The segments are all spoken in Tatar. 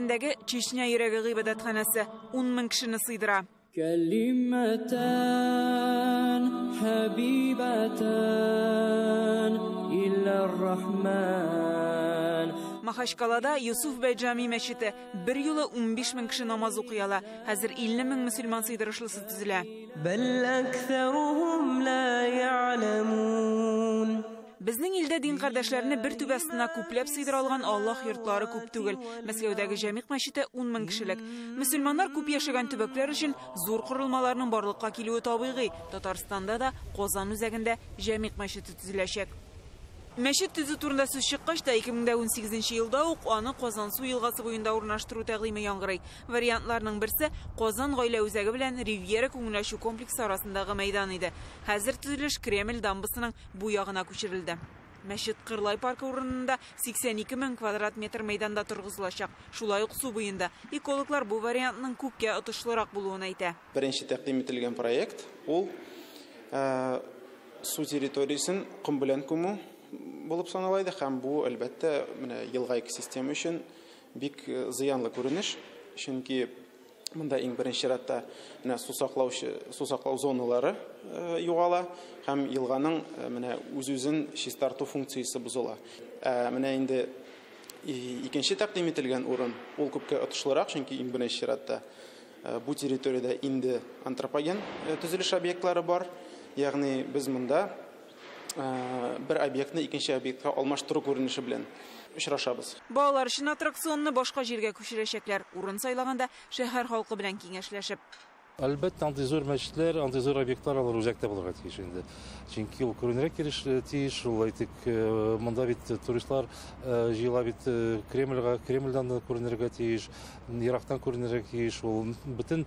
шәһәрендәге Чечня йөрәге гыйбадәтханәсе 10 000 кешене сыйдыра. كلمتان حبيبتان إلى الرحمن. Махачкалада Юсуф Бәйджами мәчете 1 юлы 15 000 кеше намаз укый ала. Хәзер 50 000 мөселман сыйдырышлысы төзелә. بل أكثرهم لا يعلمون. Безнең илдә дин кардәшләрне бер түбә астына күпләп сыйдыра алган Аллаһ йортлары күп түгел. Мәскәүдәге Җәмигъ мәчете 10 000 кешелек. Мөселманнар күп яшәгән төбәкләр өчен зур корылмаларның барлыкка килүе табигый. Татарстанда да Казан үзәгендә Җәмигъ мәчете төзеләчәк. Мәчет төзү турында сүз чыккач та 2018 елда ук аны Казан су елгасы буенда урнаштыру тәкъдиме яңгырый. Вариантларның берсе Казан гаилә үзәге белән Ривьера күңелләшү комплексы арасындагы мәйдан иде. Хәзер төзелеш Кремль дамбасының бу ягына күчерелде. Мәчет Кырлай паркы урынында 82 000 квадрат метр мәйданда торгызылачак. Шулай ук су буенда. Экологлар бу вариантның күпкә отышлырак булуын әйтә. Беренче тәкъдим ителгән проект ул су территориясын ком белән күмү булып саналайды һәм бу әлбәттә менә елга экосистема өчен бик зыянлы күренеш, чөнки монда иң беренче ратта менә су саклау зоналары югала һәм елганың менә үз-үзен чистарту функциясе бозыла. Менә инде икенче тәкъдим ителгән урын ул күпкә отышлырак, чөнки иң беренче ратта бу территориядә инде антропоген төзелеш объектлары бар, ягъни без монда bir obyektni икенче объектка алмаштыру күренеше белән очрашабыз. Балалар өчен аттракционны башка җиргә күчерәчәкләр. Урын сайлаганда шәһәр халкы белән киңәшләшеп. Әлбәттә, андый зур мәчетләр, андый зур объектлар алар үзәктә булырга тиеш инде. Чөнки ул күренергә киреш тиеш, ул әйтик, монда бит туристлар җыела бит Кремльдән да күренергә тиеш, Ирактан күренергә тиеш. Ул бөтен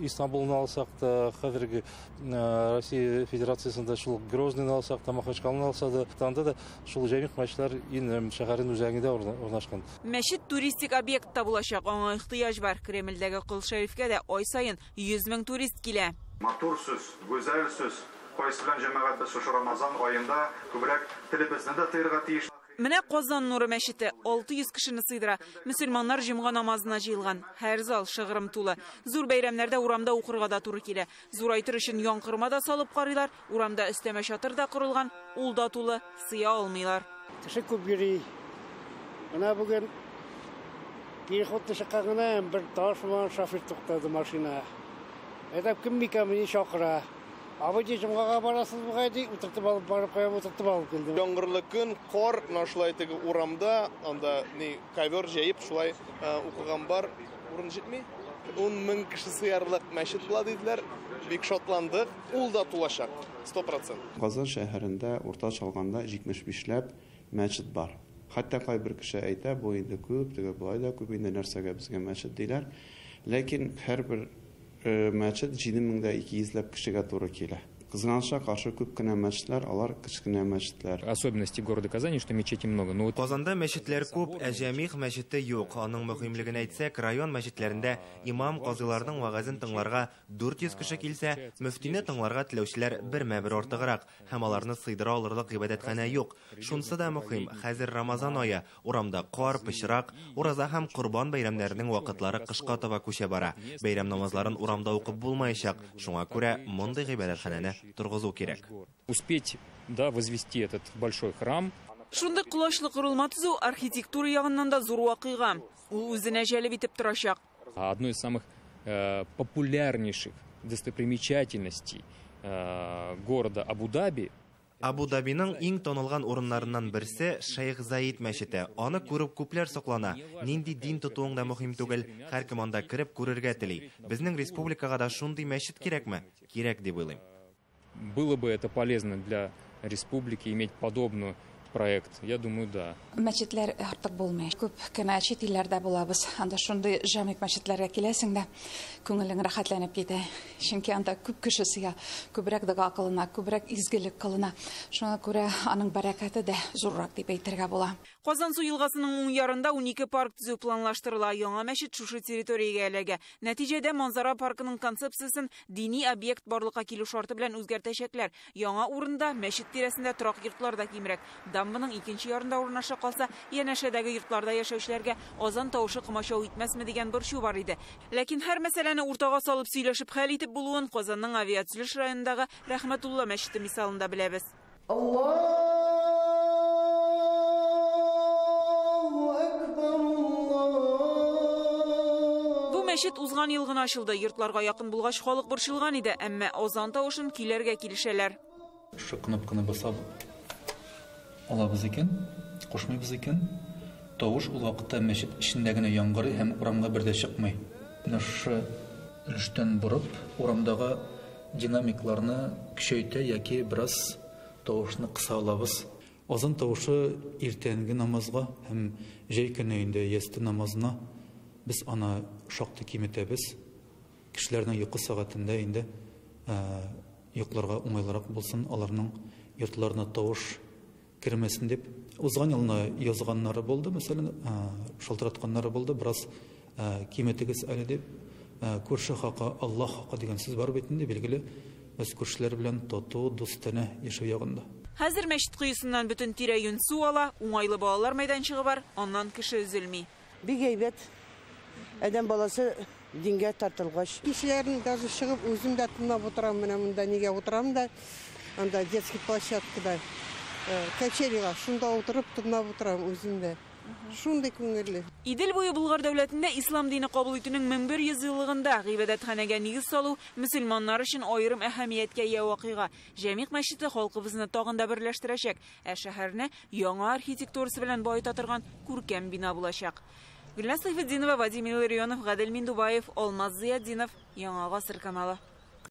Истанбулны алсак та, хәзерге Россия Федерациясында шул Грозныйны алсак та, Махачкаланы алсак да, анда да шул Җәмигъ мәчетләр инде шәһәрнең үзәгендә урнашкан. Мәчет туристик объектта булачак, аңа ихтыяҗ бар. Кремльдәге Кол Шәрифкә дә ай саен 100 000 турист килә. Матур сүз, гүзәл сүз. Кайсы белән җәмәгать без шушы Рамазан аенда күбрәк телебезне дә тыярга тиеш. Менә Казан Нуры мәчете 600 кешене сыйдыра. Мөселманнар җомга намазына җыелган. Һәр зал шыгрым тулы. Зур бәйрәмнәрдә урамда укырга да туры килә. Зурайтыр өчен яңкырма да салып карыйлар. Урамда өстәмә чатыр да корылган. Ул да тулы, сыя алмыйлар. Кеше күп йөри. Менә бүген переходны чыкканда бер таш белән шофер туктады машина. Әйтәп кем микәмне чакыра. Абыйҗы җомгага барасыз бугай ди, утыртып алып барып куя, утыртып алып килдем. Яңгырлы көн, кар, шулай теге урамда, анда ковер җәеп шулай укыган бар, урын җитми. 10 000 кеше сыярлык мәчет була диделәр. Бик шатландык. Ул да тулачак, 100%. Казан шәһәрендә уртача алганда 75ләп мәчет бар. Хәтта кайбер кеше әйтә, бу инде күп, теге булай да күп, инде нәрсәгә безгә мәчет диләр. Ләкин һәрбер мәчет 7200ләп кешегә туры килә. Кызганычка каршы күп кенә мәчетләр, алар кичкенә мәчетләр. Особенности города Казани, что мечетей много. Но Казанда мәчетләр күп, ә Җәмигъ мәчете юк. Аның мөһимлеген әйтсәк, район мәчетләрендә имам казыйларның вагазын тыңларга 400 кеше килсә, мөфтине тыңларга теләүчеләр бермә-бер артыграк, һәм аларны сыйдыра алырлык гыйбадәтханә юк. Шунысы да мөһим. Хәзер Рамазан ае, урамда кар, пычрак, ураза һәм Курбан бәйрәмнәренең вакытлары кышка таба күчә бара. Бәйрәм намазларын урамда укып булмаячак. Шуңа күрә мондый гыйбадәтханәне тургызу кирәк. Успеть, да, возвести этот большой храм. Шундый кулачлы корылма төзү архитектура ягыннан да зур вакыйга. Ул үзенә җәлеп итеп торачак. Одной из самых популярнейших достопримечательностей города Абу-Даби. Абу-Дабиның иң танылган урыннарыннан берсе Шейх Заид мәчете. Аны күреп күпләр соклана. Нинди дин тотуың да мөһим түгел, һәркем анда кирип күрергә тели. Безнең республикага да шундый мәчет кирәкме? Кирәк дип уйлыйм. Было бы это полезно для республики иметь подобную проект. Я думаю, да. Мәчетләр артык булмый. Күп кенә чит илләрдә булабыз. Анда шундый Җәмигъ мәчетләргә киләсең дә күңелең рәхәтләнеп китә. Чөнки анда күп кеше сыя, күбрәк дога кылына, күбрәк изгелек кылына. Шуңа күрә аның бәрәкәте дә зуррак дип әйтергә була. Казан су елгасының уң ярында 12 парк төзү планлаштырыла. Яңа мәчет шушы территориягә эләгә. Нәтиҗәдә Манзара паркының концепциясын дини объект барлыкка килү шарты белән үзгәртәчәкләр. Яңа урында мәчет тирәсендә торак йортлар да кимрәк. дамбаның икенче ярында урнаша калса, янәшәдәге йортларда яшәүчеләргә азан тавышы кымачау итмәсме дигән борчу бар иде. Ләкин һәр мәсьәләне уртага салып сөйләшеп хәл итеп булуын Казанның авиациялеш районындагы Рәхмәтулла мәчете мисалында беләбез. Мәчет узган ел гына ачылды. Йортларга якын булгач халык борчылган иде, әмма азан тавышын көйләргә килешәләр. Шу кнопканы басап алабыз икән, кушмыйбыз икән. Тавыш ул вакытта мәчет эчендә генә яңгырый һәм урамга бер дә чыкмый. Шу өлештән бурып, урамдагы динамикларны көчәйтә яки бераз тавышны кыса алабыз. Азан тавышы иртәнге намазга һәм җәй көнендә ясты намазына biz ana şaktı kimetebіз. Kişilerden yıkı saatinde indi yıklarga umaylarak bulsun, alarının yurtlarına tavuş kirmesin deyip. Uzgan yılına yazganları buldu, mesela şaltıratkanları buldu, biraz kimetegiz öyle deyip. Көрші хақа, Allah хақа деген сөз бар бетінде белгілі өз көршілер білән тату, достана яшәү ягында. Хәзер мәчет кыйсыннан бүтән тирә-юнь су ала, уңайлы балалар мәйданчыгы бар, аннан кеше өзелми. Бик әйбәт. Әдәм баласы дингә тартылгач. Кешеләрне даже чыгып үзем дә тыңлап утырам, менә монда нигә утырам да, анда детский площадкада качелига шунда утырып тыңлап утырам үзем дә. Шундый күңелле. Идел буе Булгар дәүләтендә ислам дине кабул итүнең 1100 еллыгында гыйбадәтханәгә нигез салу мөселманнар өчен аерым әһәмияткә ия вакыйга. Җәмигъ мәчете халкыбызны тагын да берләштерәчәк, ә шәһәрне яңа архитектурасы белән байыта торган күркәм бина булачак. Гөлназ Сайфетдинова, Вадим Илларионов, Гадел Миндубаев, Алмаз Зияддинов, Яңа Гасыр каналы.